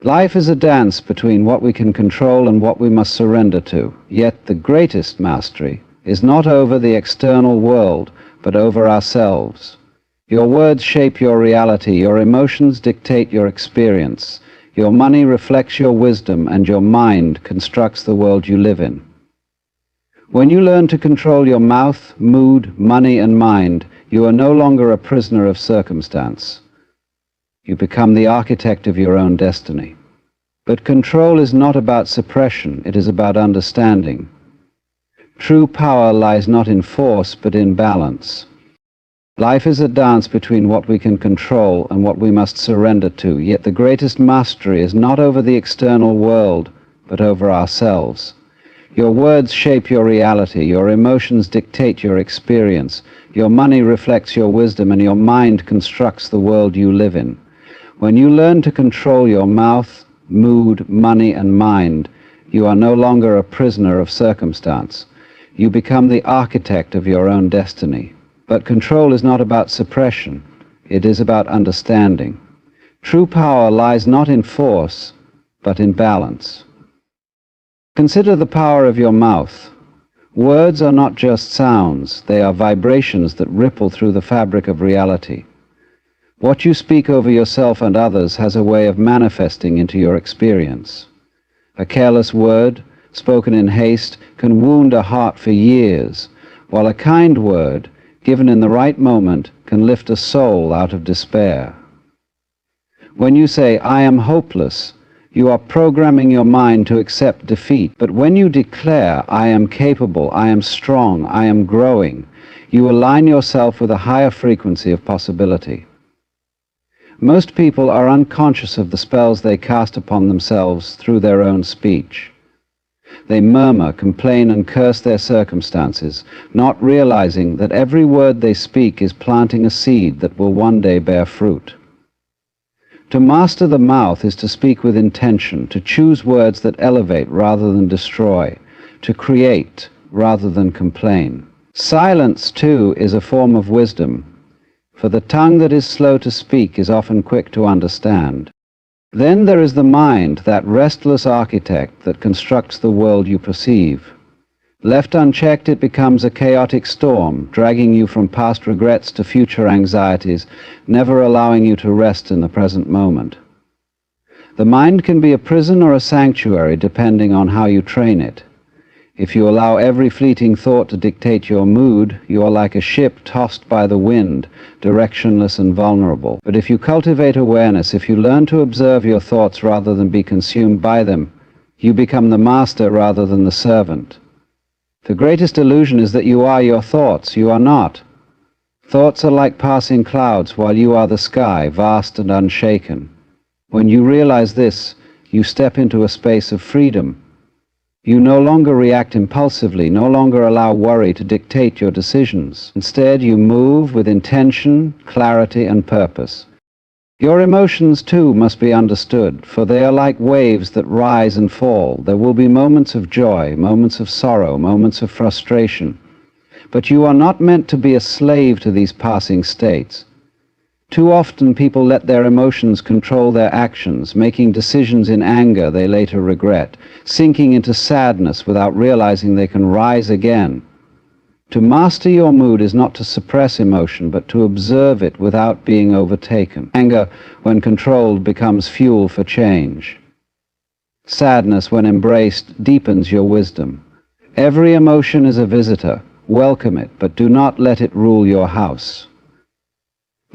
Life is a dance between what we can control and what we must surrender to, yet the greatest mastery is not over the external world, but over ourselves. Your words shape your reality, your emotions dictate your experience, your money reflects your wisdom, and your mind constructs the world you live in. When you learn to control your mouth, mood, money, and mind, you are no longer a prisoner of circumstance. You become the architect of your own destiny. But control is not about suppression, it is about understanding. True power lies not in force, but in balance. Life is a dance between what we can control and what we must surrender to, yet the greatest mastery is not over the external world, but over ourselves. Your words shape your reality, your emotions dictate your experience, your money reflects your wisdom, and your mind constructs the world you live in. When you learn to control your mouth, mood, money, and mind, you are no longer a prisoner of circumstance. You become the architect of your own destiny. But control is not about suppression, it is about understanding. True power lies not in force, but in balance. Consider the power of your mouth. Words are not just sounds, they are vibrations that ripple through the fabric of reality. What you speak over yourself and others has a way of manifesting into your experience. A careless word, spoken in haste, can wound a heart for years, while a kind word, given in the right moment, can lift a soul out of despair. When you say, "I am hopeless," you are programming your mind to accept defeat. But when you declare, "I am capable, I am strong, I am growing," you align yourself with a higher frequency of possibility. Most people are unconscious of the spells they cast upon themselves through their own speech. They murmur, complain, and curse their circumstances, not realizing that every word they speak is planting a seed that will one day bear fruit. To master the mouth is to speak with intention, to choose words that elevate rather than destroy, to create rather than complain. Silence, too, is a form of wisdom, for the tongue that is slow to speak is often quick to understand. Then there is the mind, that restless architect that constructs the world you perceive. Left unchecked, it becomes a chaotic storm, dragging you from past regrets to future anxieties, never allowing you to rest in the present moment. The mind can be a prison or a sanctuary, depending on how you train it. If you allow every fleeting thought to dictate your mood, you are like a ship tossed by the wind, directionless and vulnerable. But if you cultivate awareness, if you learn to observe your thoughts rather than be consumed by them, you become the master rather than the servant. The greatest illusion is that you are your thoughts. You are not. Thoughts are like passing clouds, while you are the sky, vast and unshaken. When you realize this, you step into a space of freedom. You no longer react impulsively, no longer allow worry to dictate your decisions. Instead, you move with intention, clarity, and purpose. Your emotions, too, must be understood, for they are like waves that rise and fall. There will be moments of joy, moments of sorrow, moments of frustration. But you are not meant to be a slave to these passing states. Too often people let their emotions control their actions, making decisions in anger they later regret, sinking into sadness without realizing they can rise again. To master your mood is not to suppress emotion, but to observe it without being overtaken. Anger, when controlled, becomes fuel for change. Sadness, when embraced, deepens your wisdom. Every emotion is a visitor. Welcome it, but do not let it rule your house.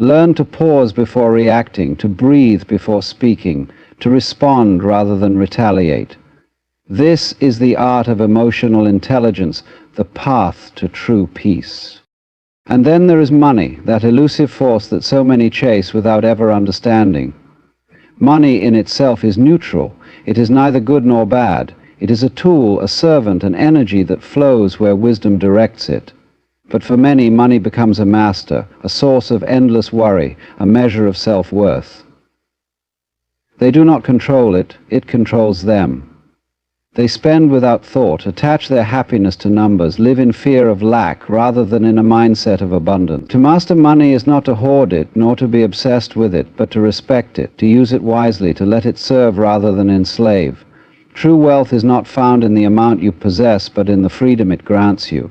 Learn to pause before reacting, to breathe before speaking, to respond rather than retaliate. This is the art of emotional intelligence, the path to true peace. And then there is money, that elusive force that so many chase without ever understanding. Money in itself is neutral. It is neither good nor bad. It is a tool, a servant, an energy that flows where wisdom directs it. But for many, money becomes a master, a source of endless worry, a measure of self-worth. They do not control it, it controls them. They spend without thought, attach their happiness to numbers, live in fear of lack rather than in a mindset of abundance. To master money is not to hoard it, nor to be obsessed with it, but to respect it, to use it wisely, to let it serve rather than enslave. True wealth is not found in the amount you possess, but in the freedom it grants you.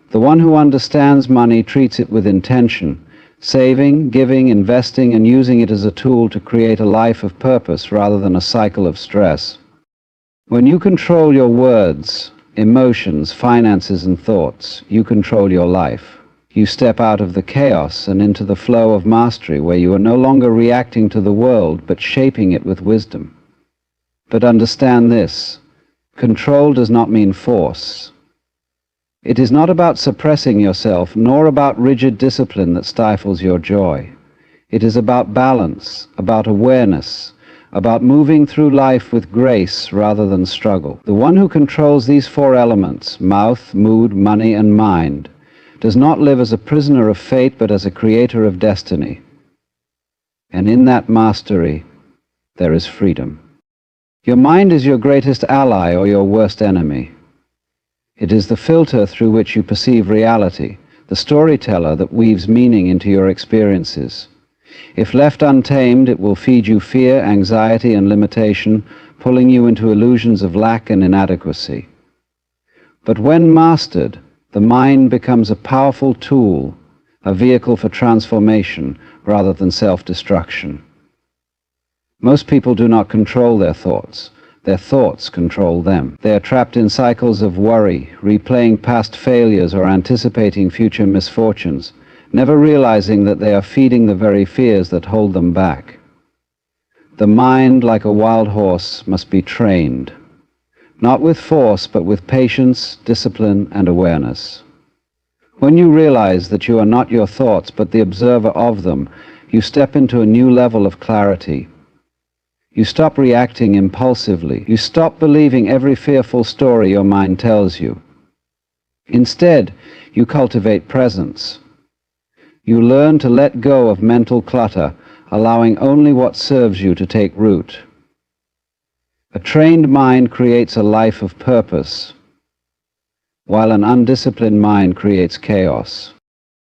The one who understands money treats it with intention, saving, giving, investing, and using it as a tool to create a life of purpose rather than a cycle of stress. When you control your words, emotions, finances, and thoughts, you control your life. You step out of the chaos and into the flow of mastery where you are no longer reacting to the world, but shaping it with wisdom. But understand this: control does not mean force. It is not about suppressing yourself, nor about rigid discipline that stifles your joy. It is about balance, about awareness, about moving through life with grace rather than struggle. The one who controls these four elements, mouth, mood, money, and mind, does not live as a prisoner of fate, but as a creator of destiny. And in that mastery, there is freedom. Your mind is your greatest ally or your worst enemy. It is the filter through which you perceive reality, the storyteller that weaves meaning into your experiences. If left untamed, it will feed you fear, anxiety, and limitation, pulling you into illusions of lack and inadequacy. But when mastered, the mind becomes a powerful tool, a vehicle for transformation rather than self-destruction. Most people do not control their thoughts. Their thoughts control them. They are trapped in cycles of worry, replaying past failures or anticipating future misfortunes, never realizing that they are feeding the very fears that hold them back. The mind, like a wild horse, must be trained, not with force, but with patience, discipline, and awareness. When you realize that you are not your thoughts, but the observer of them, you step into a new level of clarity. You stop reacting impulsively. You stop believing every fearful story your mind tells you. Instead, you cultivate presence. You learn to let go of mental clutter, allowing only what serves you to take root. A trained mind creates a life of purpose, while an undisciplined mind creates chaos.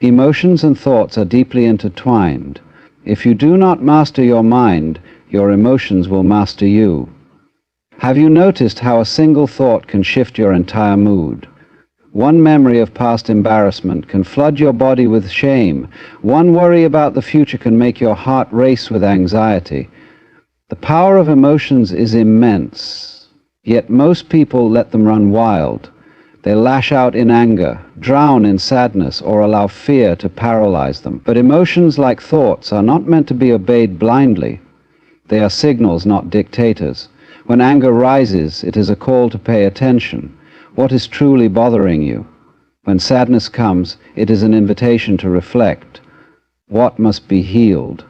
Emotions and thoughts are deeply intertwined. If you do not master your mind, your emotions will master you. Have you noticed how a single thought can shift your entire mood? One memory of past embarrassment can flood your body with shame. One worry about the future can make your heart race with anxiety. The power of emotions is immense, yet most people let them run wild. They lash out in anger, drown in sadness, or allow fear to paralyze them. But emotions, like thoughts, are not meant to be obeyed blindly. They are signals, not dictators. When anger rises, it is a call to pay attention. What is truly bothering you? When sadness comes, it is an invitation to reflect. What must be healed?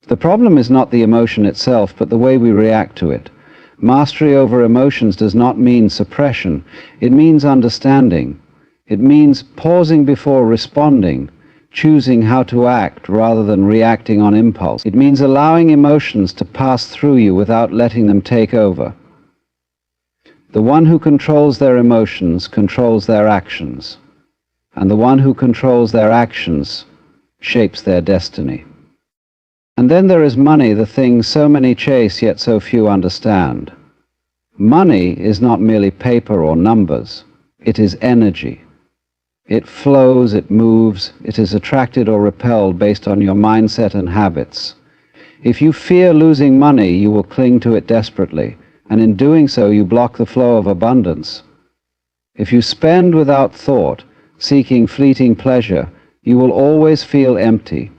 The problem is not the emotion itself, but the way we react to it. Mastery over emotions does not mean suppression. It means understanding. It means pausing before responding, choosing how to act rather than reacting on impulse. It means allowing emotions to pass through you without letting them take over. The one who controls their emotions controls their actions, and the one who controls their actions shapes their destiny. And then there is money, the thing so many chase yet so few understand. Money is not merely paper or numbers. It is energy. It flows, it moves, it is attracted or repelled based on your mindset and habits. If you fear losing money, you will cling to it desperately, and in doing so you block the flow of abundance. If you spend without thought, seeking fleeting pleasure, you will always feel empty,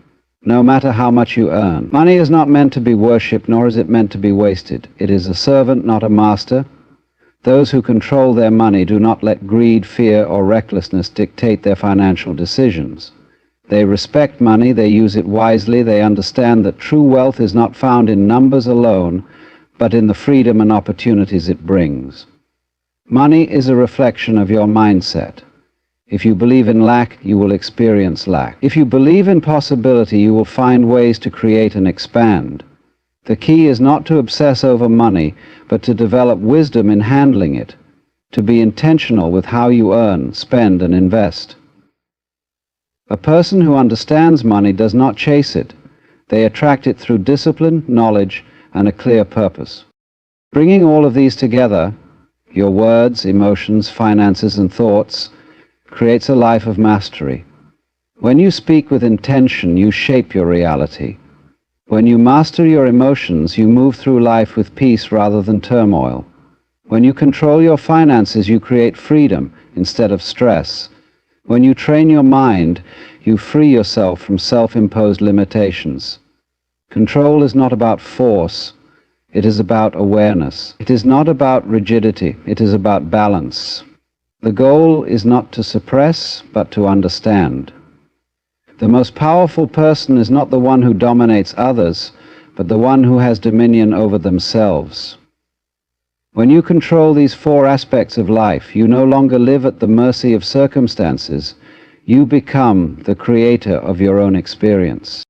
no matter how much you earn. Money is not meant to be worshipped, nor is it meant to be wasted. It is a servant, not a master. Those who control their money do not let greed, fear, or recklessness dictate their financial decisions. They respect money, they use it wisely, they understand that true wealth is not found in numbers alone, but in the freedom and opportunities it brings. Money is a reflection of your mindset. If you believe in lack, you will experience lack. If you believe in possibility, you will find ways to create and expand. The key is not to obsess over money, but to develop wisdom in handling it, to be intentional with how you earn, spend, and invest. A person who understands money does not chase it. They attract it through discipline, knowledge, and a clear purpose. Bringing all of these together, your words, emotions, finances, and thoughts, creates a life of mastery. When you speak with intention, you shape your reality. When you master your emotions, you move through life with peace rather than turmoil. When you control your finances, you create freedom instead of stress. When you train your mind, you free yourself from self-imposed limitations. Control is not about force, it is about awareness. It is not about rigidity, it is about balance. The goal is not to suppress, but to understand. The most powerful person is not the one who dominates others, but the one who has dominion over themselves. When you control these four aspects of life, you no longer live at the mercy of circumstances. You become the creator of your own experience.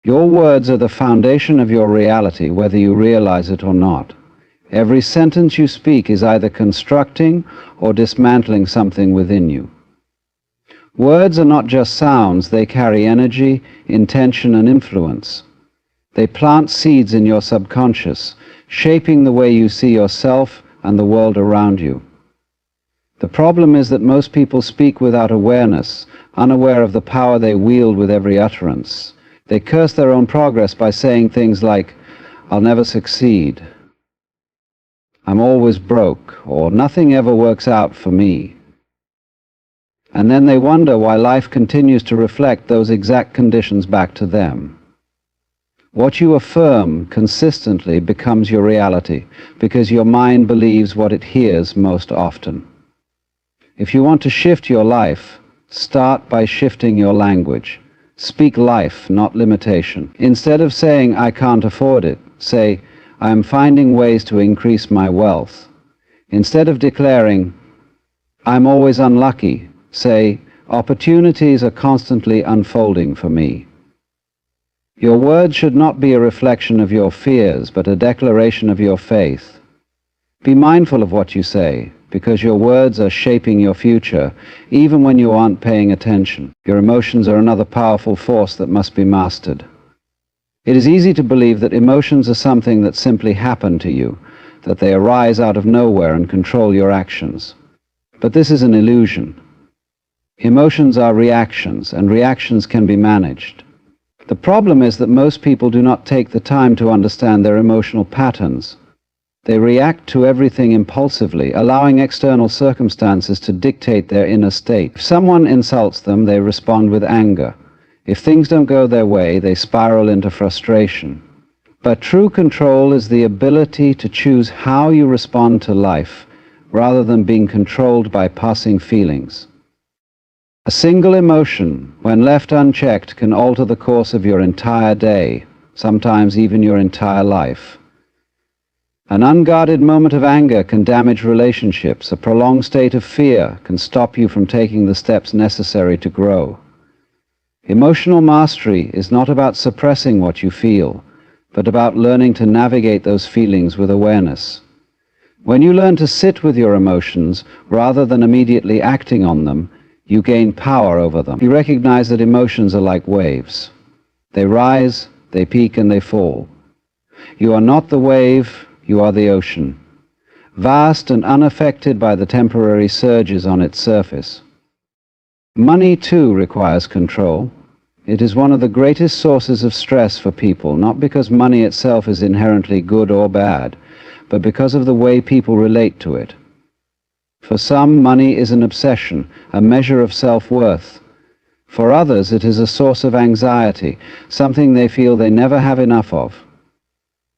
Your words are the foundation of your reality, whether you realize it or not. Every sentence you speak is either constructing or dismantling something within you. Words are not just sounds, they carry energy, intention, and influence. They plant seeds in your subconscious, shaping the way you see yourself and the world around you. The problem is that most people speak without awareness, unaware of the power they wield with every utterance. They curse their own progress by saying things like, "I'll never succeed," "I'm always broke," or "nothing ever works out for me." And then they wonder why life continues to reflect those exact conditions back to them. What you affirm consistently becomes your reality, because your mind believes what it hears most often. If you want to shift your life, start by shifting your language. Speak life, not limitation. Instead of saying, "I can't afford it," say, "I am finding ways to increase my wealth." Instead of declaring, "I'm always unlucky," say, "Opportunities are constantly unfolding for me." Your words should not be a reflection of your fears, but a declaration of your faith. Be mindful of what you say, because your words are shaping your future, even when you aren't paying attention. Your emotions are another powerful force that must be mastered. It is easy to believe that emotions are something that simply happen to you, that they arise out of nowhere and control your actions. But this is an illusion. Emotions are reactions, and reactions can be managed. The problem is that most people do not take the time to understand their emotional patterns. They react to everything impulsively, allowing external circumstances to dictate their inner state. If someone insults them, they respond with anger. If things don't go their way, they spiral into frustration. But true control is the ability to choose how you respond to life, rather than being controlled by passing feelings. A single emotion, when left unchecked, can alter the course of your entire day, sometimes even your entire life. An unguarded moment of anger can damage relationships. A prolonged state of fear can stop you from taking the steps necessary to grow. Emotional mastery is not about suppressing what you feel, but about learning to navigate those feelings with awareness. When you learn to sit with your emotions, rather than immediately acting on them, you gain power over them. You recognize that emotions are like waves. They rise, they peak, and they fall. You are not the wave, you are the ocean, vast and unaffected by the temporary surges on its surface. Money, too, requires control. It is one of the greatest sources of stress for people, not because money itself is inherently good or bad, but because of the way people relate to it. For some, money is an obsession, a measure of self-worth. For others, it is a source of anxiety, something they feel they never have enough of.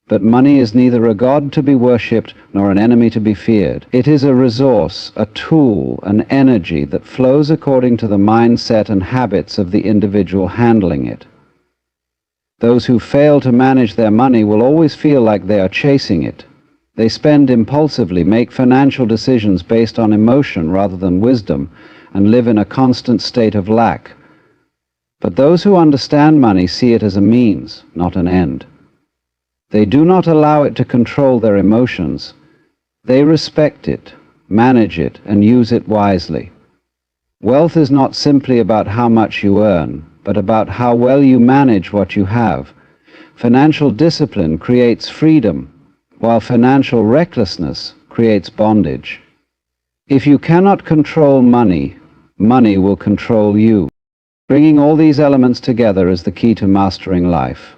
But money is neither a god to be worshipped nor an enemy to be feared. It is a resource, a tool, an energy that flows according to the mindset and habits of the individual handling it. Those who fail to manage their money will always feel like they are chasing it. They spend impulsively, make financial decisions based on emotion rather than wisdom, and live in a constant state of lack. But those who understand money see it as a means, not an end. They do not allow it to control their emotions. They respect it, manage it, and use it wisely. Wealth is not simply about how much you earn, but about how well you manage what you have. Financial discipline creates freedom, while financial recklessness creates bondage. If you cannot control money, money will control you. Bringing all these elements together is the key to mastering life.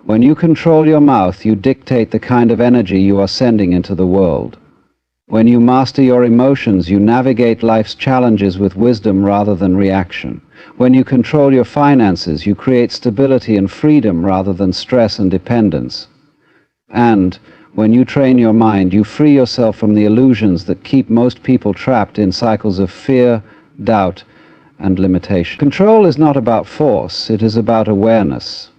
When you control your mouth, you dictate the kind of energy you are sending into the world. When you master your emotions, you navigate life's challenges with wisdom rather than reaction. When you control your finances, you create stability and freedom rather than stress and dependence. And when you train your mind, you free yourself from the illusions that keep most people trapped in cycles of fear, doubt, and limitation. Control is not about force, it is about awareness.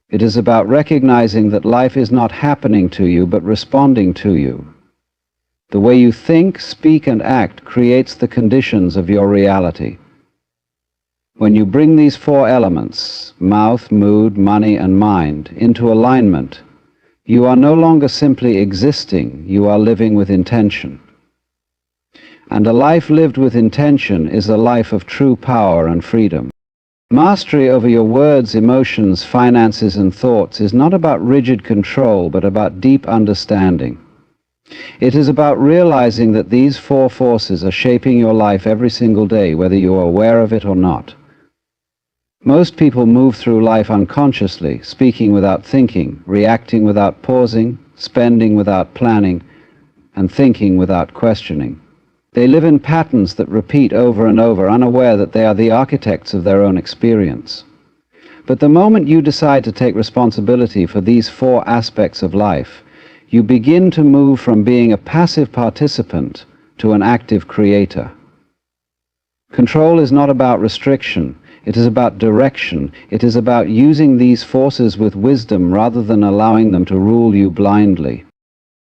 It is about recognizing that life is not happening to you, but responding to you. The way you think, speak, and act creates the conditions of your reality. When you bring these four elements, mouth, mood, money, and mind, into alignment, you are no longer simply existing, you are living with intention. And a life lived with intention is a life of true power and freedom. Mastery over your words, emotions, finances, and thoughts is not about rigid control, but about deep understanding. It is about realizing that these four forces are shaping your life every single day, whether you are aware of it or not. Most people move through life unconsciously, speaking without thinking, reacting without pausing, spending without planning, and thinking without questioning. They live in patterns that repeat over and over, unaware that they are the architects of their own experience. But the moment you decide to take responsibility for these four aspects of life, you begin to move from being a passive participant to an active creator. Control is not about restriction, it is about direction. It is about using these forces with wisdom rather than allowing them to rule you blindly.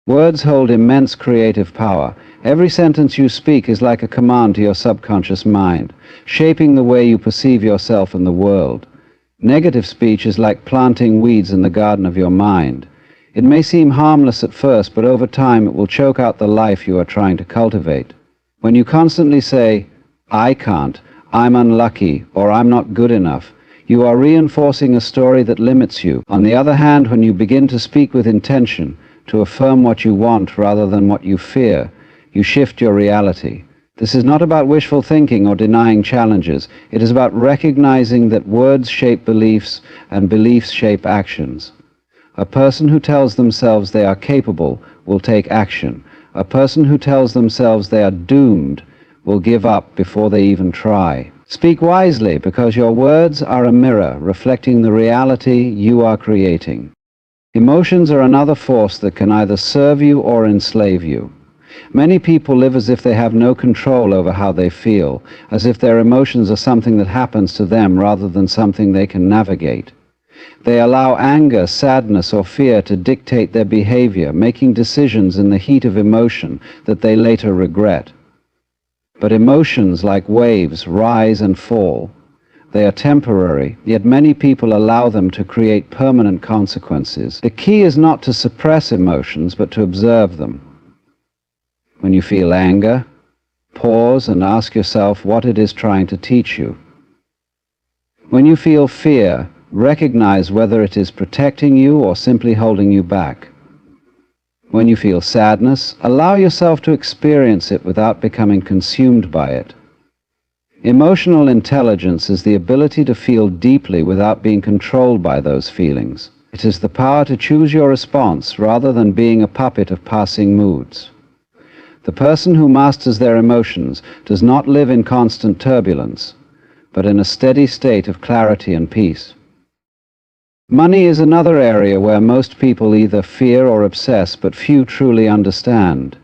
Words hold immense creative power. Every sentence you speak is like a command to your subconscious mind, shaping the way you perceive yourself and the world. Negative speech is like planting weeds in the garden of your mind. It may seem harmless at first, but over time it will choke out the life you are trying to cultivate. When you constantly say, "I can't," "I'm unlucky," or "I'm not good enough," you are reinforcing a story that limits you. On the other hand, when you begin to speak with intention, to affirm what you want rather than what you fear, you shift your reality. This is not about wishful thinking or denying challenges. It is about recognizing that words shape beliefs and beliefs shape actions. A person who tells themselves they are capable will take action. A person who tells themselves they are doomed will give up before they even try. Speak wisely, because your words are a mirror reflecting the reality you are creating. Emotions are another force that can either serve you or enslave you. Many people live as if they have no control over how they feel, as if their emotions are something that happens to them rather than something they can navigate. They allow anger, sadness, or fear to dictate their behavior, making decisions in the heat of emotion that they later regret. But emotions, like waves, rise and fall. They are temporary, yet many people allow them to create permanent consequences. The key is not to suppress emotions, but to observe them. When you feel anger, pause and ask yourself what it is trying to teach you. When you feel fear, recognize whether it is protecting you or simply holding you back. When you feel sadness, allow yourself to experience it without becoming consumed by it. Emotional intelligence is the ability to feel deeply without being controlled by those feelings. It is the power to choose your response rather than being a puppet of passing moods. The person who masters their emotions does not live in constant turbulence, but in a steady state of clarity and peace. Money is another area where most people either fear or obsess, but few truly understand.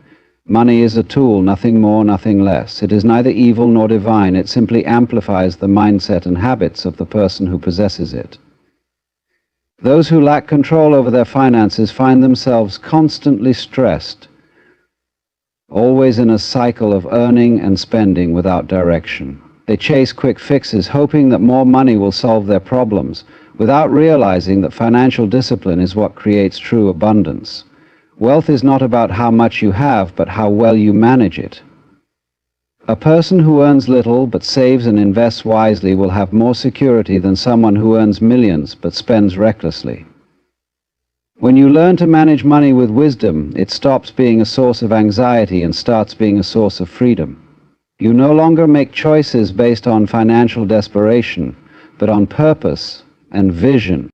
Money is a tool, nothing more, nothing less. It is neither evil nor divine. It simply amplifies the mindset and habits of the person who possesses it. Those who lack control over their finances find themselves constantly stressed, always in a cycle of earning and spending without direction. They chase quick fixes, hoping that more money will solve their problems, without realizing that financial discipline is what creates true abundance. Wealth is not about how much you have, but how well you manage it. A person who earns little but saves and invests wisely will have more security than someone who earns millions but spends recklessly. When you learn to manage money with wisdom, it stops being a source of anxiety and starts being a source of freedom. You no longer make choices based on financial desperation, but on purpose and vision.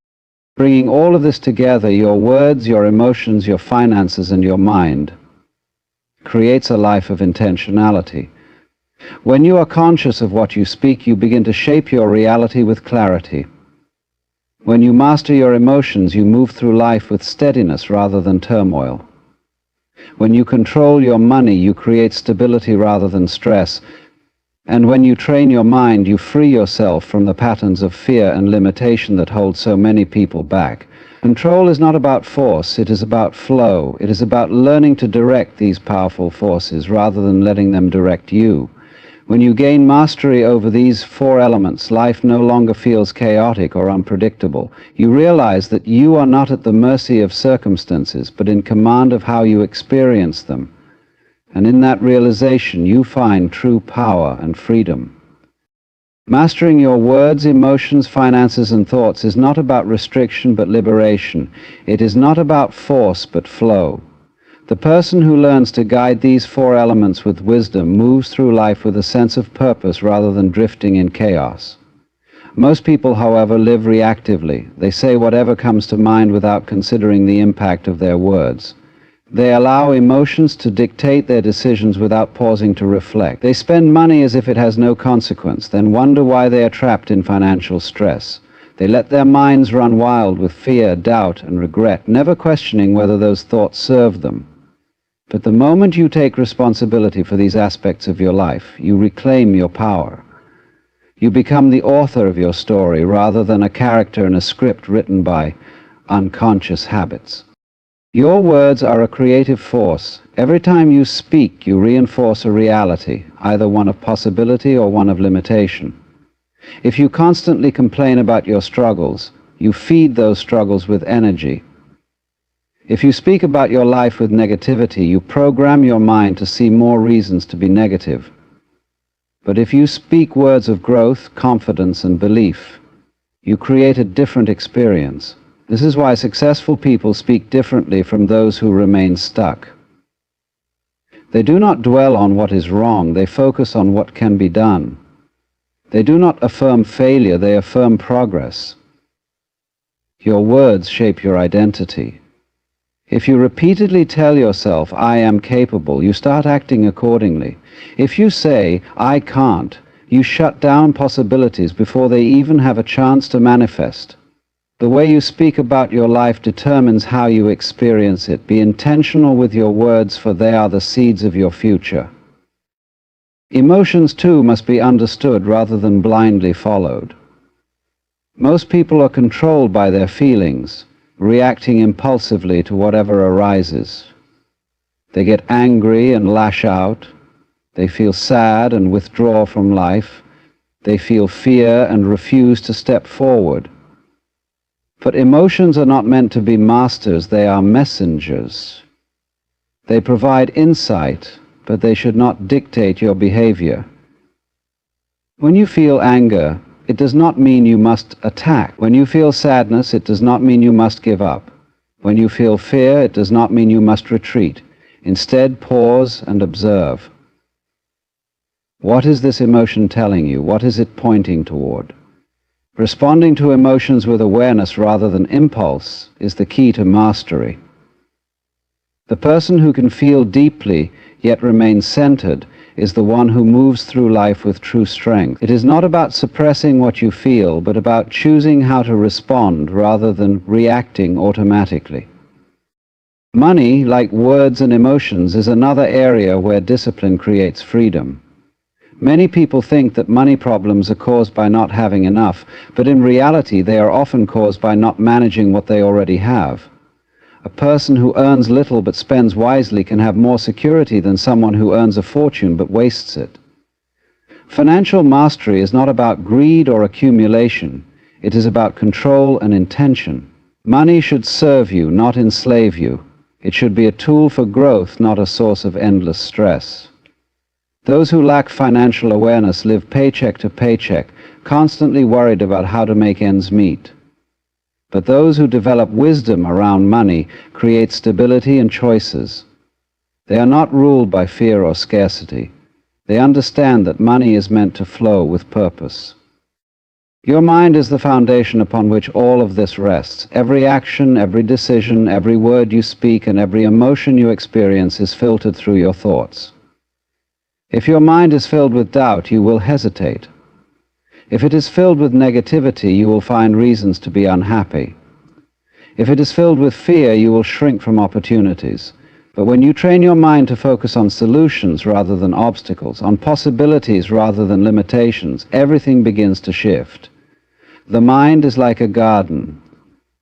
Bringing all of this together, your words, your emotions, your finances, and your mind, creates a life of intentionality. When you are conscious of what you speak, you begin to shape your reality with clarity. When you master your emotions, you move through life with steadiness rather than turmoil. When you control your money, you create stability rather than stress. And when you train your mind, you free yourself from the patterns of fear and limitation that hold so many people back. Control is not about force, it is about flow. It is about learning to direct these powerful forces rather than letting them direct you. When you gain mastery over these four elements, life no longer feels chaotic or unpredictable. You realize that you are not at the mercy of circumstances, but in command of how you experience them. And in that realization, you find true power and freedom. Mastering your words, emotions, finances, and thoughts is not about restriction but liberation. It is not about force but flow. The person who learns to guide these four elements with wisdom moves through life with a sense of purpose rather than drifting in chaos. Most people, however, live reactively. They say whatever comes to mind without considering the impact of their words. They allow emotions to dictate their decisions without pausing to reflect. They spend money as if it has no consequence, then wonder why they are trapped in financial stress. They let their minds run wild with fear, doubt, and regret, never questioning whether those thoughts serve them. But the moment you take responsibility for these aspects of your life, you reclaim your power. You become the author of your story rather than a character in a script written by unconscious habits. Your words are a creative force. Every time you speak, you reinforce a reality, either one of possibility or one of limitation. If you constantly complain about your struggles, you feed those struggles with energy. If you speak about your life with negativity, you program your mind to see more reasons to be negative. But if you speak words of growth, confidence, and belief, you create a different experience. This is why successful people speak differently from those who remain stuck. They do not dwell on what is wrong, they focus on what can be done. They do not affirm failure, they affirm progress. Your words shape your identity. If you repeatedly tell yourself, I am capable, you start acting accordingly. If you say, I can't, you shut down possibilities before they even have a chance to manifest. The way you speak about your life determines how you experience it. Be intentional with your words, for they are the seeds of your future. Emotions, too, must be understood rather than blindly followed. Most people are controlled by their feelings, reacting impulsively to whatever arises. They get angry and lash out. They feel sad and withdraw from life. They feel fear and refuse to step forward. But emotions are not meant to be masters, they are messengers. They provide insight, but they should not dictate your behavior. When you feel anger, it does not mean you must attack. When you feel sadness, it does not mean you must give up. When you feel fear, it does not mean you must retreat. Instead, pause and observe. What is this emotion telling you? What is it pointing toward? Responding to emotions with awareness rather than impulse is the key to mastery. The person who can feel deeply yet remain centered is the one who moves through life with true strength. It is not about suppressing what you feel, but about choosing how to respond rather than reacting automatically. Money, like words and emotions, is another area where discipline creates freedom. Many people think that money problems are caused by not having enough, but in reality they are often caused by not managing what they already have. A person who earns little but spends wisely can have more security than someone who earns a fortune but wastes it. Financial mastery is not about greed or accumulation. It is about control and intention. Money should serve you, not enslave you. It should be a tool for growth, not a source of endless stress. Those who lack financial awareness live paycheck to paycheck, constantly worried about how to make ends meet. But those who develop wisdom around money create stability and choices. They are not ruled by fear or scarcity. They understand that money is meant to flow with purpose. Your mind is the foundation upon which all of this rests. Every action, every decision, every word you speak, and every emotion you experience is filtered through your thoughts. If your mind is filled with doubt, you will hesitate. If it is filled with negativity, you will find reasons to be unhappy. If it is filled with fear, you will shrink from opportunities. But when you train your mind to focus on solutions rather than obstacles, on possibilities rather than limitations, everything begins to shift. The mind is like a garden.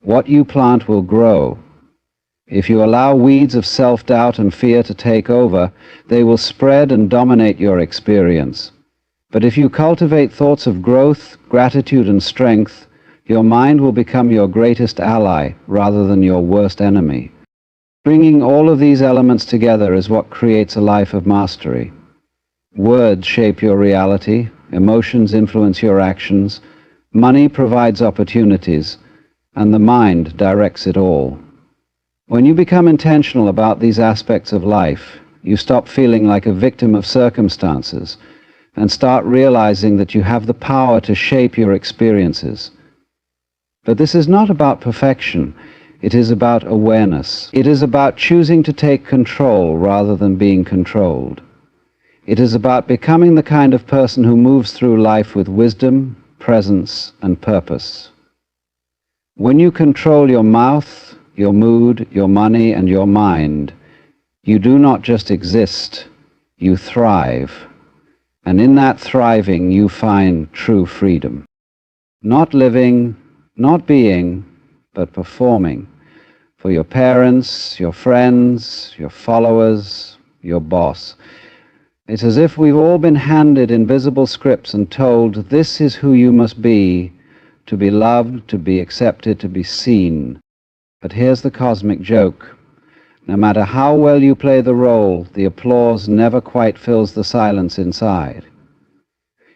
What you plant will grow. If you allow weeds of self-doubt and fear to take over, they will spread and dominate your experience. But if you cultivate thoughts of growth, gratitude, and strength, your mind will become your greatest ally rather than your worst enemy. Bringing all of these elements together is what creates a life of mastery. Words shape your reality, emotions influence your actions, money provides opportunities, and the mind directs it all. When you become intentional about these aspects of life, you stop feeling like a victim of circumstances and start realizing that you have the power to shape your experiences. But this is not about perfection. It is about awareness. It is about choosing to take control rather than being controlled. It is about becoming the kind of person who moves through life with wisdom, presence, and purpose. When you control your mouth, your mood, your money, and your mind, you do not just exist, you thrive. And in that thriving, you find true freedom. Not living, not being, but performing for your parents, your friends, your followers, your boss. It's as if we've all been handed invisible scripts and told, this is who you must be, to be loved, to be accepted, to be seen. But here's the cosmic joke. No matter how well you play the role, the applause never quite fills the silence inside.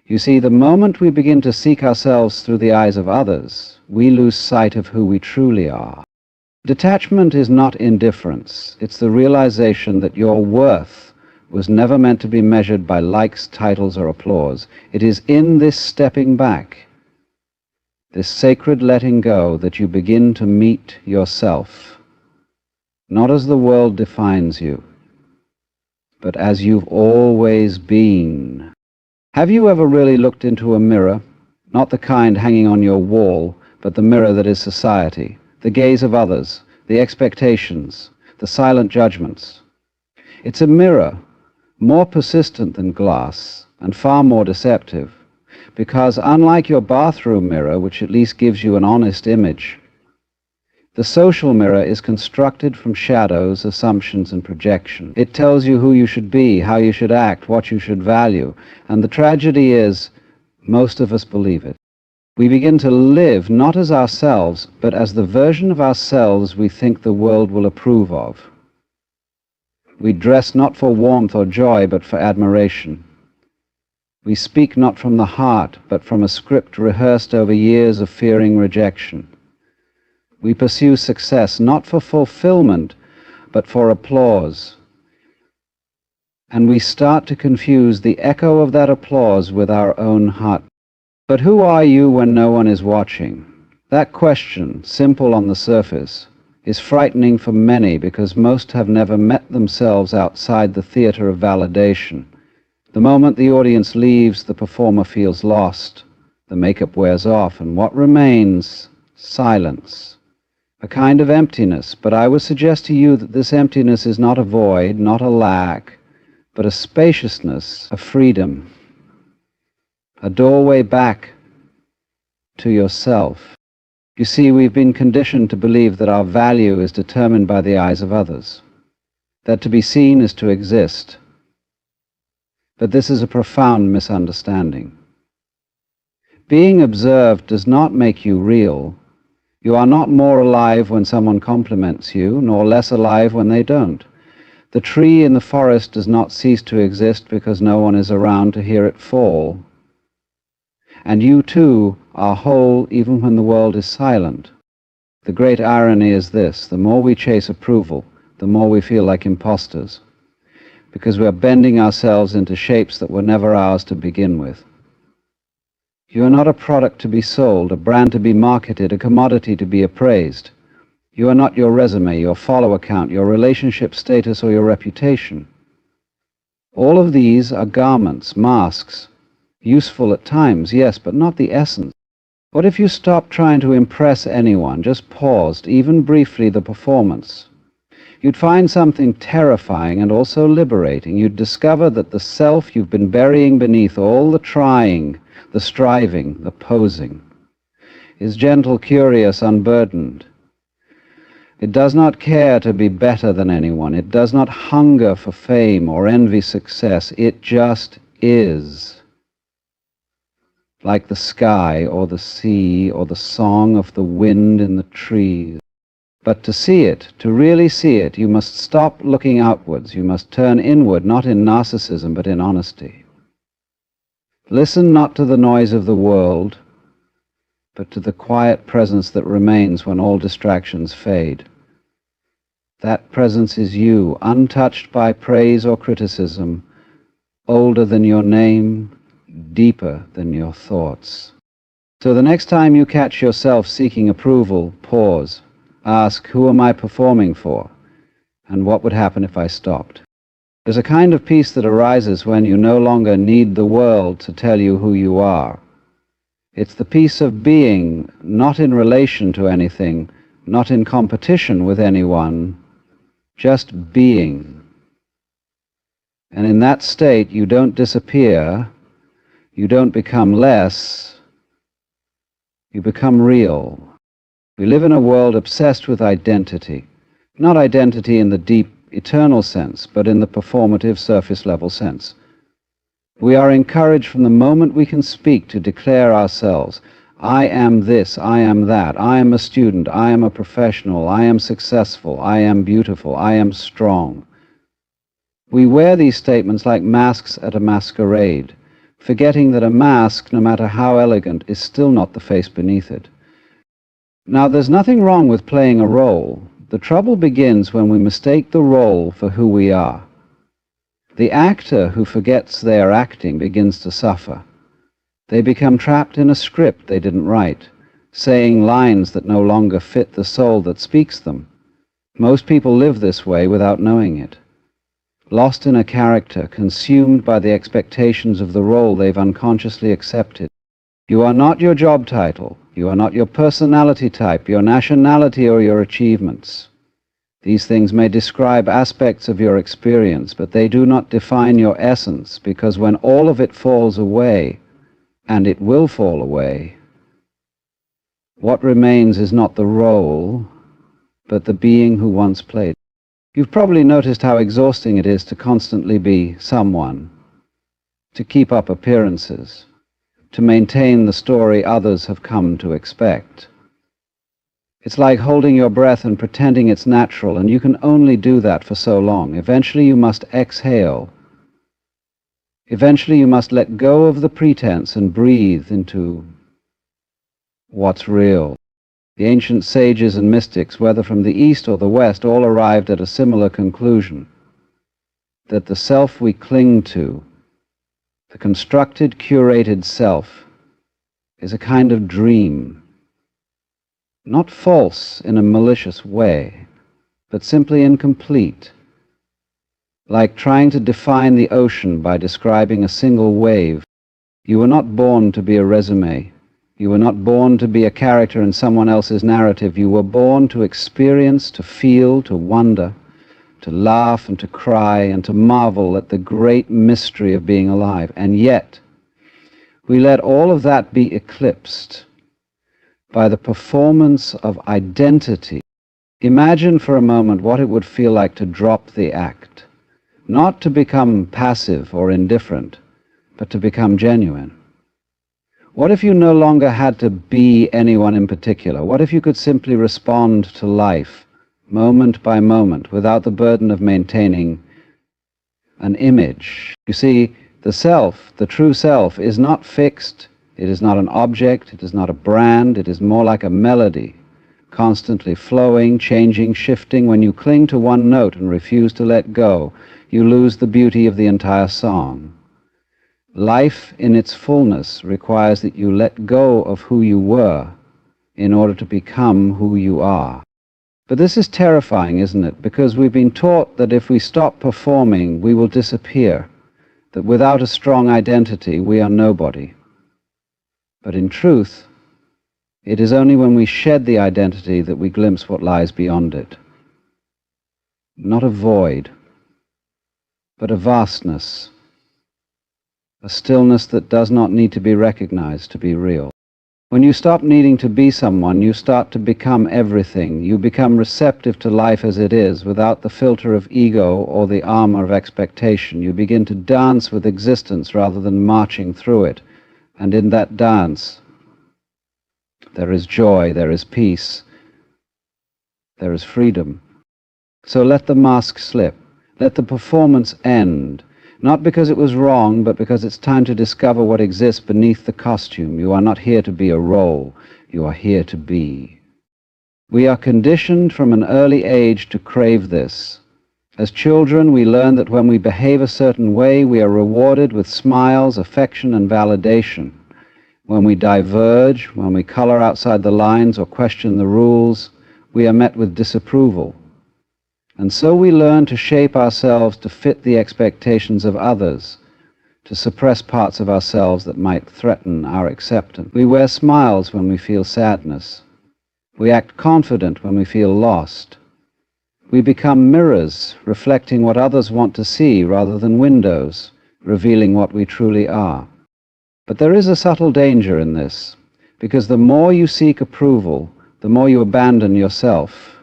You see, the moment we begin to seek ourselves through the eyes of others, we lose sight of who we truly are. Detachment is not indifference. It's the realization that your worth was never meant to be measured by likes, titles, or applause. It is in this stepping back, this sacred letting go, that you begin to meet yourself, not as the world defines you, but as you've always been. Have you ever really looked into a mirror, not the kind hanging on your wall, but the mirror that is society, the gaze of others, the expectations, the silent judgments? It's a mirror, more persistent than glass, and far more deceptive. Because unlike your bathroom mirror, which at least gives you an honest image, the social mirror is constructed from shadows, assumptions, and projection. It tells you who you should be, how you should act, what you should value. And the tragedy is, most of us believe it. We begin to live not as ourselves, but as the version of ourselves we think the world will approve of. We dress not for warmth or joy, but for admiration. We speak not from the heart, but from a script rehearsed over years of fearing rejection. We pursue success not for fulfillment, but for applause. And we start to confuse the echo of that applause with our own heart. But who are you when no one is watching? That question, simple on the surface, is frightening for many because most have never met themselves outside the theater of validation. The moment the audience leaves, the performer feels lost. The makeup wears off, and what remains? Silence. A kind of emptiness, but I would suggest to you that this emptiness is not a void, not a lack, but a spaciousness, a freedom, a doorway back to yourself. You see, we've been conditioned to believe that our value is determined by the eyes of others, that to be seen is to exist. But this is a profound misunderstanding. Being observed does not make you real. You are not more alive when someone compliments you, nor less alive when they don't. The tree in the forest does not cease to exist because no one is around to hear it fall. And you, too, are whole even when the world is silent. The great irony is this: the more we chase approval, the more we feel like imposters, because we are bending ourselves into shapes that were never ours to begin with. You are not a product to be sold, a brand to be marketed, a commodity to be appraised. You are not your resume, your follower count, your relationship status, or your reputation. All of these are garments, masks, useful at times, yes, but not the essence. What if you stopped trying to impress anyone, just paused, even briefly, the performance? You'd find something terrifying and also liberating. You'd discover that the self you've been burying beneath all the trying, the striving, the posing, is gentle, curious, unburdened. It does not care to be better than anyone. It does not hunger for fame or envy success. It just is. Like the sky or the sea or the song of the wind in the trees. But to see it, to really see it, you must stop looking outwards. You must turn inward, not in narcissism, but in honesty. Listen not to the noise of the world, but to the quiet presence that remains when all distractions fade. That presence is you, untouched by praise or criticism, older than your name, deeper than your thoughts. So the next time you catch yourself seeking approval, pause. Ask, who am I performing for? And what would happen if I stopped? There's a kind of peace that arises when you no longer need the world to tell you who you are. It's the peace of being, not in relation to anything, not in competition with anyone, just being. And in that state, you don't disappear, you don't become less, you become real. We live in a world obsessed with identity, not identity in the deep, eternal sense, but in the performative, surface-level sense. We are encouraged from the moment we can speak to declare ourselves. I am this, I am that, I am a student, I am a professional, I am successful, I am beautiful, I am strong. We wear these statements like masks at a masquerade, forgetting that a mask, no matter how elegant, is still not the face beneath it. Now, there's nothing wrong with playing a role. The trouble begins when we mistake the role for who we are. The actor who forgets they are acting begins to suffer. They become trapped in a script they didn't write, saying lines that no longer fit the soul that speaks them. Most people live this way without knowing it. Lost in a character, consumed by the expectations of the role they've unconsciously accepted. You are not your job title. You are not your personality type, your nationality, or your achievements. These things may describe aspects of your experience, but they do not define your essence, because when all of it falls away, and it will fall away, what remains is not the role, but the being who once played. You've probably noticed how exhausting it is to constantly be someone, to keep up appearances, to maintain the story others have come to expect. It's like holding your breath and pretending it's natural, and you can only do that for so long. Eventually you must exhale. Eventually you must let go of the pretense and breathe into what's real. The ancient sages and mystics, whether from the East or the West, all arrived at a similar conclusion, that the self we cling to, the constructed, curated self, is a kind of dream, not false in a malicious way, but simply incomplete, like trying to define the ocean by describing a single wave. You were not born to be a resume. You were not born to be a character in someone else's narrative. You were born to experience, to feel, to wonder, to laugh and to cry and to marvel at the great mystery of being alive. And yet, we let all of that be eclipsed by the performance of identity. Imagine for a moment what it would feel like to drop the act, not to become passive or indifferent, but to become genuine. What if you no longer had to be anyone in particular? What if you could simply respond to life, moment by moment, without the burden of maintaining an image? You see, the self, the true self, is not fixed. It is not an object. It is not a brand. It is more like a melody, constantly flowing, changing, shifting. When you cling to one note and refuse to let go, you lose the beauty of the entire song. Life in its fullness requires that you let go of who you were in order to become who you are. But this is terrifying, isn't it? Because we've been taught that if we stop performing, we will disappear, that without a strong identity, we are nobody. But in truth, it is only when we shed the identity that we glimpse what lies beyond it. Not a void, but a vastness, a stillness that does not need to be recognized to be real. When you stop needing to be someone, you start to become everything. You become receptive to life as it is, without the filter of ego or the armor of expectation. You begin to dance with existence rather than marching through it. And in that dance, there is joy, there is peace, there is freedom. So let the mask slip. Let the performance end. Not because it was wrong, but because it's time to discover what exists beneath the costume. You are not here to be a role. You are here to be. We are conditioned from an early age to crave this. As children, we learn that when we behave a certain way, we are rewarded with smiles, affection, and validation. When we diverge, when we color outside the lines or question the rules, we are met with disapproval. And so we learn to shape ourselves to fit the expectations of others, to suppress parts of ourselves that might threaten our acceptance. We wear smiles when we feel sadness. We act confident when we feel lost. We become mirrors, reflecting what others want to see rather than windows, revealing what we truly are. But there is a subtle danger in this, because the more you seek approval, the more you abandon yourself.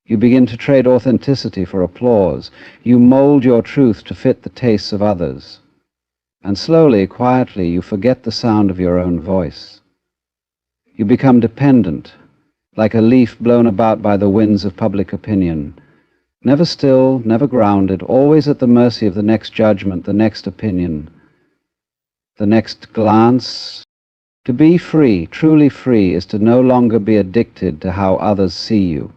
You begin to trade authenticity for applause. You mold your truth to fit the tastes of others. And slowly, quietly, you forget the sound of your own voice. You become dependent, like a leaf blown about by the winds of public opinion. Never still, never grounded, always at the mercy of the next judgment, the next opinion, the next glance. To be free, truly free, is to no longer be addicted to how others see you.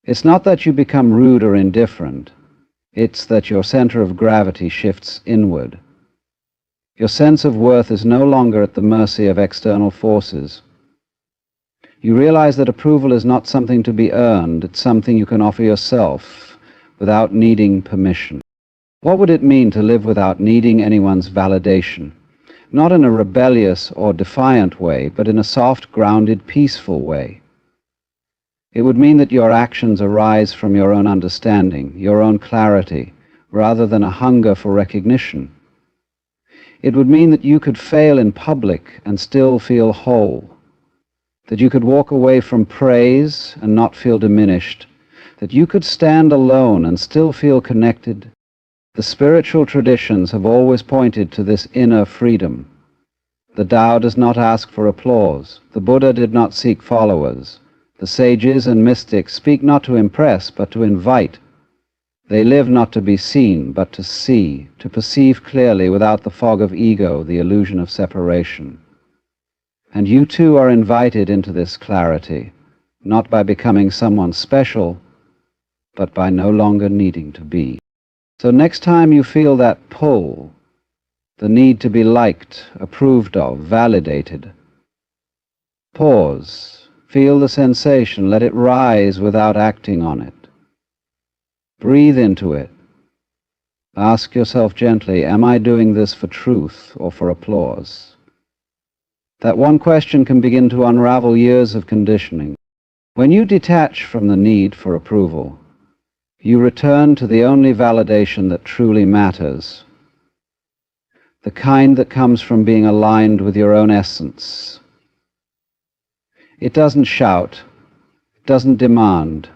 It's not that you become rude or indifferent. It's that your center of gravity shifts inward. Your sense of worth is no longer at the mercy of external forces. You realize that approval is not something to be earned. It's something you can offer yourself without needing permission. What would it mean to live without needing anyone's validation? Not in a rebellious or defiant way, but in a soft, grounded, peaceful way. It would mean that your actions arise from your own understanding, your own clarity, rather than a hunger for recognition. It would mean that you could fail in public and still feel whole, that you could walk away from praise and not feel diminished, that you could stand alone and still feel connected. The spiritual traditions have always pointed to this inner freedom. The Tao does not ask for applause. The Buddha did not seek followers. The sages and mystics speak not to impress, but to invite. They live not to be seen, but to see, to perceive clearly without the fog of ego, the illusion of separation. And you too are invited into this clarity, not by becoming someone special, but by no longer needing to be. So next time you feel that pull, the need to be liked, approved of, validated, pause. Feel the sensation, let it rise without acting on it. Breathe into it. Ask yourself gently, am I doing this for truth or for applause? That one question can begin to unravel years of conditioning. When you detach from the need for approval, you return to the only validation that truly matters, the kind that comes from being aligned with your own essence. It doesn't shout, it doesn't demand,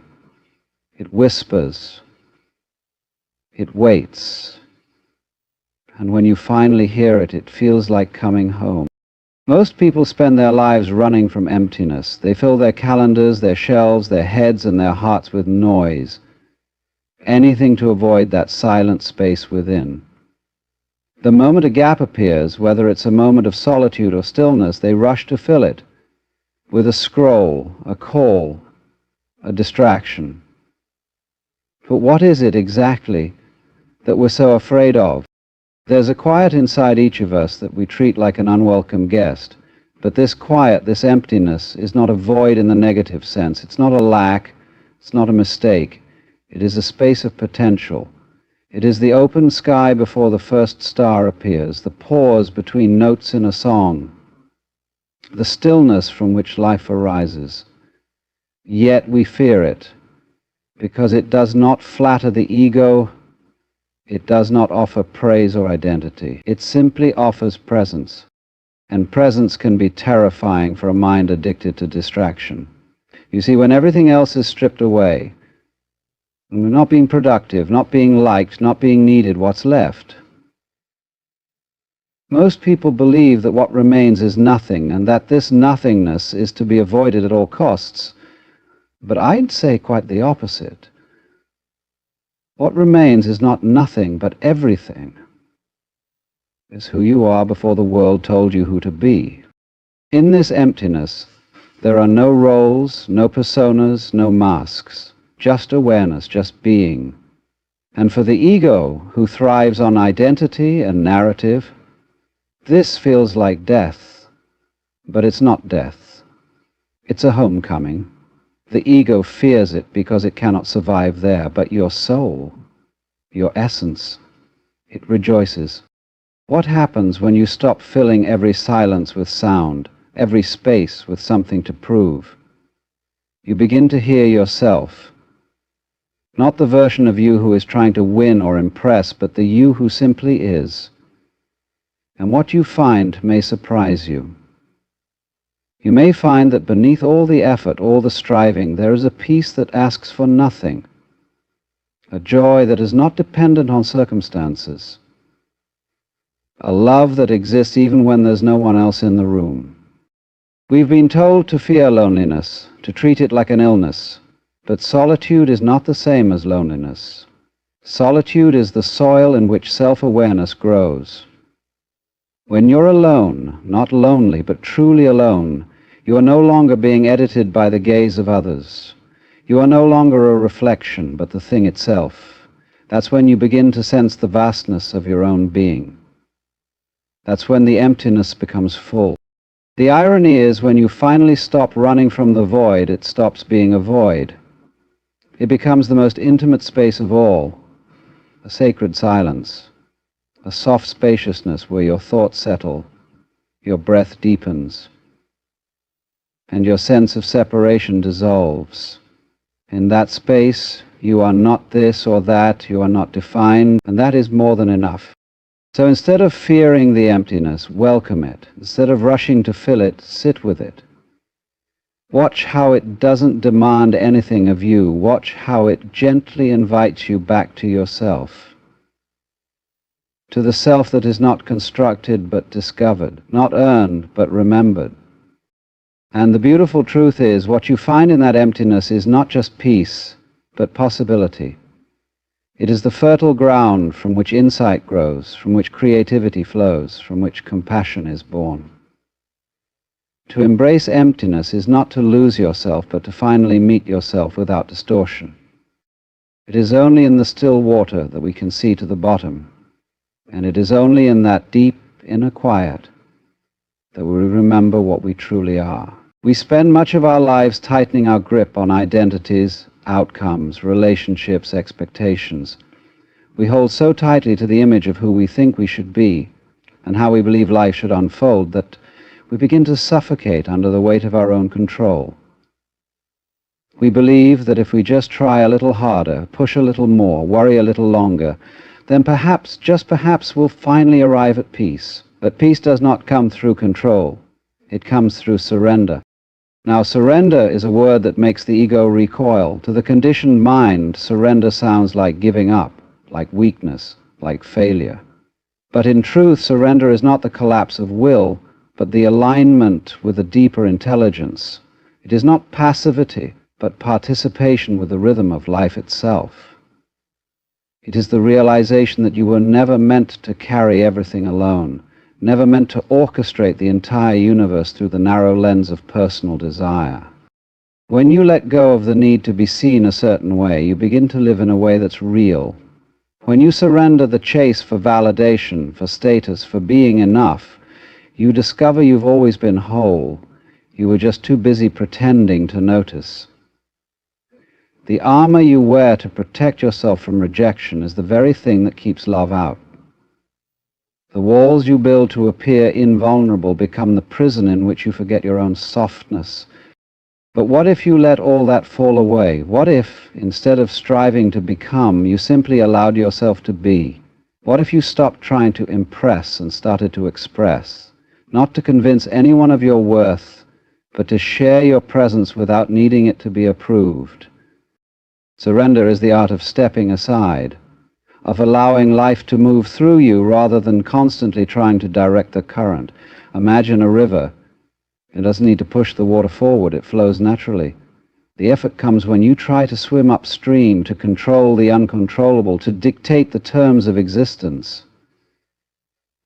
it whispers, it waits, and when you finally hear it, it feels like coming home. Most people spend their lives running from emptiness. They fill their calendars, their shelves, their heads, and their hearts with noise. Anything to avoid that silent space within. The moment a gap appears, whether it's a moment of solitude or stillness, they rush to fill it with a scroll, a call, a distraction. But what is it exactly that we're so afraid of? There's a quiet inside each of us that we treat like an unwelcome guest. But this quiet, this emptiness, is not a void in the negative sense. It's not a lack. It's not a mistake. It is a space of potential. It is the open sky before the first star appears, the pause between notes in a song, the stillness from which life arises. Yet we fear it, because it does not flatter the ego, it does not offer praise or identity. It simply offers presence, and presence can be terrifying for a mind addicted to distraction. You see, when everything else is stripped away, and we're not being productive, not being liked, not being needed, what's left? Most people believe that what remains is nothing, and that this nothingness is to be avoided at all costs. But I'd say quite the opposite. What remains is not nothing, but everything. It's who you are before the world told you who to be. In this emptiness, there are no roles, no personas, no masks. Just awareness, just being. And for the ego, who thrives on identity and narrative, this feels like death, but it's not death. It's a homecoming. The ego fears it because it cannot survive there, but your soul, your essence, it rejoices. What happens when you stop filling every silence with sound, every space with something to prove? You begin to hear yourself. Not the version of you who is trying to win or impress, but the you who simply is. And what you find may surprise you. You may find that beneath all the effort, all the striving, there is a peace that asks for nothing, a joy that is not dependent on circumstances, a love that exists even when there's no one else in the room. We've been told to fear loneliness, to treat it like an illness. But solitude is not the same as loneliness. Solitude is the soil in which self-awareness grows. When you're alone, not lonely, but truly alone, you are no longer being edited by the gaze of others. You are no longer a reflection, but the thing itself. That's when you begin to sense the vastness of your own being. That's when the emptiness becomes full. The irony is, when you finally stop running from the void, it stops being a void. It becomes the most intimate space of all, a sacred silence, a soft spaciousness where your thoughts settle, your breath deepens, and your sense of separation dissolves. In that space, you are not this or that, you are not defined, and that is more than enough. So instead of fearing the emptiness, welcome it. Instead of rushing to fill it, sit with it. Watch how it doesn't demand anything of you. Watch how it gently invites you back to yourself, to the self that is not constructed but discovered, not earned but remembered. And the beautiful truth is, what you find in that emptiness is not just peace, but possibility. It is the fertile ground from which insight grows, from which creativity flows, from which compassion is born. To embrace emptiness is not to lose yourself, but to finally meet yourself without distortion. It is only in the still water that we can see to the bottom, and it is only in that deep inner quiet that we remember what we truly are. We spend much of our lives tightening our grip on identities, outcomes, relationships, expectations. We hold so tightly to the image of who we think we should be and how we believe life should unfold that we begin to suffocate under the weight of our own control. We believe that if we just try a little harder, push a little more, worry a little longer, then perhaps, just perhaps, we'll finally arrive at peace. But peace does not come through control. It comes through surrender. Now, surrender is a word that makes the ego recoil. To the conditioned mind, surrender sounds like giving up, like weakness, like failure. But in truth, surrender is not the collapse of will, but the alignment with a deeper intelligence. It is not passivity, but participation with the rhythm of life itself. It is the realization that you were never meant to carry everything alone, never meant to orchestrate the entire universe through the narrow lens of personal desire. When you let go of the need to be seen a certain way, you begin to live in a way that's real. When you surrender the chase for validation, for status, for being enough, you discover you've always been whole. You were just too busy pretending to notice. The armor you wear to protect yourself from rejection is the very thing that keeps love out. The walls you build to appear invulnerable become the prison in which you forget your own softness. But what if you let all that fall away? What if, instead of striving to become, you simply allowed yourself to be? What if you stopped trying to impress and started to express? Not to convince anyone of your worth, but to share your presence without needing it to be approved. Surrender is the art of stepping aside, of allowing life to move through you rather than constantly trying to direct the current. Imagine a river. It doesn't need to push the water forward, it flows naturally. The effort comes when you try to swim upstream, to control the uncontrollable, to dictate the terms of existence.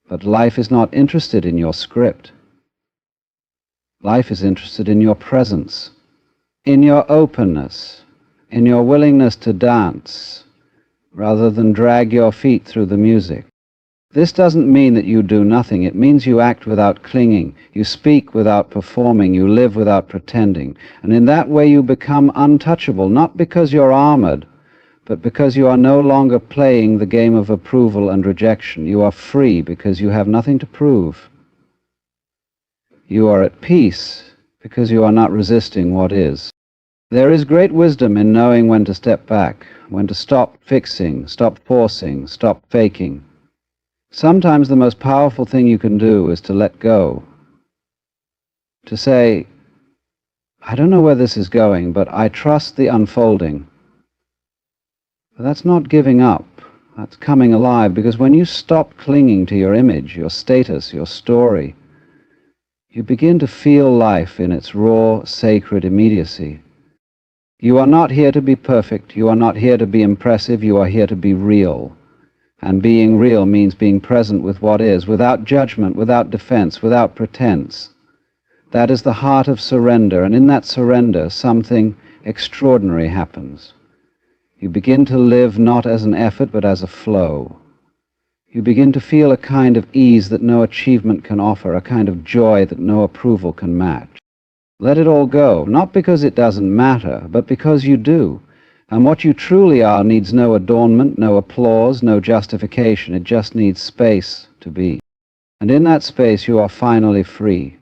But life is not interested in your script. Life is interested in your presence, in your openness, in your willingness to dance, rather than drag your feet through the music. This doesn't mean that you do nothing. It means you act without clinging, you speak without performing, you live without pretending. And in that way you become untouchable, not because you're armored, but because you are no longer playing the game of approval and rejection. You are free because you have nothing to prove. You are at peace because you are not resisting what is. There is great wisdom in knowing when to step back, when to stop fixing, stop forcing, stop faking. Sometimes the most powerful thing you can do is to let go. To say, I don't know where this is going, but I trust the unfolding. But that's not giving up. That's coming alive, because when you stop clinging to your image, your status, your story, you begin to feel life in its raw, sacred immediacy. You are not here to be perfect. You are not here to be impressive. You are here to be real. And being real means being present with what is, without judgment, without defense, without pretense. That is the heart of surrender, and in that surrender, something extraordinary happens. You begin to live not as an effort, but as a flow. You begin to feel a kind of ease that no achievement can offer, a kind of joy that no approval can match. Let it all go, not because it doesn't matter, but because you do. And what you truly are needs no adornment, no applause, no justification. It just needs space to be. And in that space you are finally free.